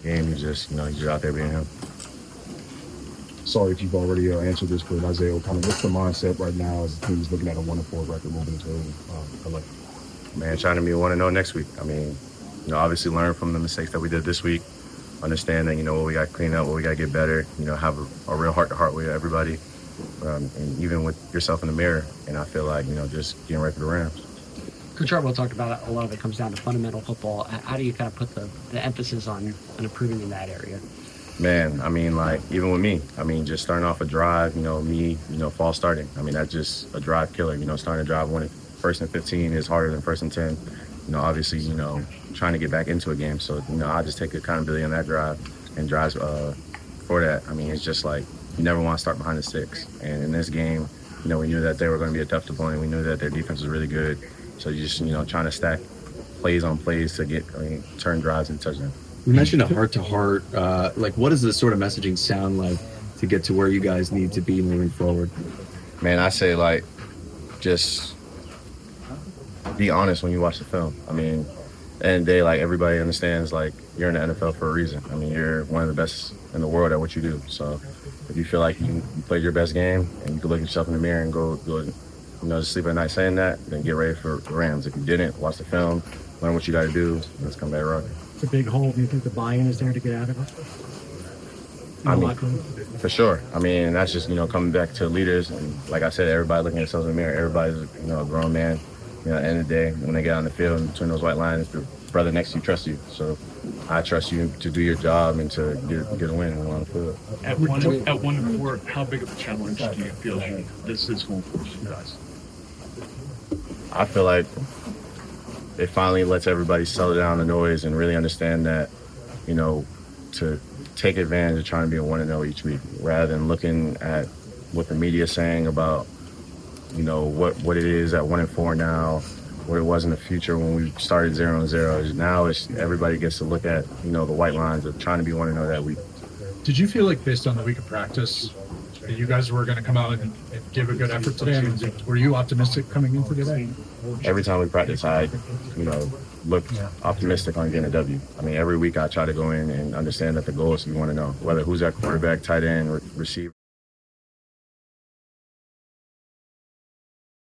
game. He's just out there being him. Sorry if you've already answered this, but Isaiah, kind of what's the mindset right now as the team's looking at a 1-4 record moving into LA? Man, trying to be 1-0 next week. I mean, obviously learn from the mistakes that we did this week. Understand that, what we got to clean up, what we got to get better. Have a real heart-to-heart with everybody, and even with yourself in the mirror. And I feel like, just getting ready for the Rams. Coach Hartwell talked about a lot of it comes down to fundamental football. How do you kind of put the emphasis on improving in that area? Man, I mean, like, even with me, just starting off a drive, false starting. That's just a drive killer. Starting a drive when first and 15 is harder than first and 10. Obviously, trying to get back into a game. So, I just take accountability on that drive and drives for that. It's just like you never want to start behind the sticks. And in this game, we knew that they were going to be a tough opponent. We knew that their defense was really good. So you just, trying to stack plays on plays to get, turn drives into touchdowns. You mentioned a heart-to-heart. What does this sort of messaging sound like to get to where you guys need to be moving forward? Man, I say, just be honest when you watch the film. At the end of the day, everybody understands, you're in the NFL for a reason. You're one of the best in the world at what you do. So if you feel like you played your best game and you can look yourself in the mirror and go just sleep at night saying that, then get ready for the Rams. If you didn't, watch the film, learn what you got to do, let's come back rocking. It's a big hole. Do you think the buy-in is there to get out of it? For sure. That's just, coming back to leaders. And like I said, everybody looking at themselves in the mirror. Everybody's, a grown man. At the end of the day, when they get on the field between those white lines, the brother next to you trusts you. So I trust you to do your job and to get a win on the field. At 1-4, how big of a challenge do you feel this is going for you guys? I feel like it finally lets everybody settle down the noise and really understand that, to take advantage of trying to be a 1-0 each week rather than looking at what the media is saying about, what it is at 1-4 now, what it was in the future when we started 0-0. Now everybody gets to look at, the white lines of trying to be 1-0 that week. Did you feel like based on the week of practice that you guys were going to come out and give a good effort today? Were you optimistic coming into today? Every time we practice, I, look optimistic on getting a W. Every week I try to go in and understand that the goal is we want to know whether who's at quarterback, tight end, receiver.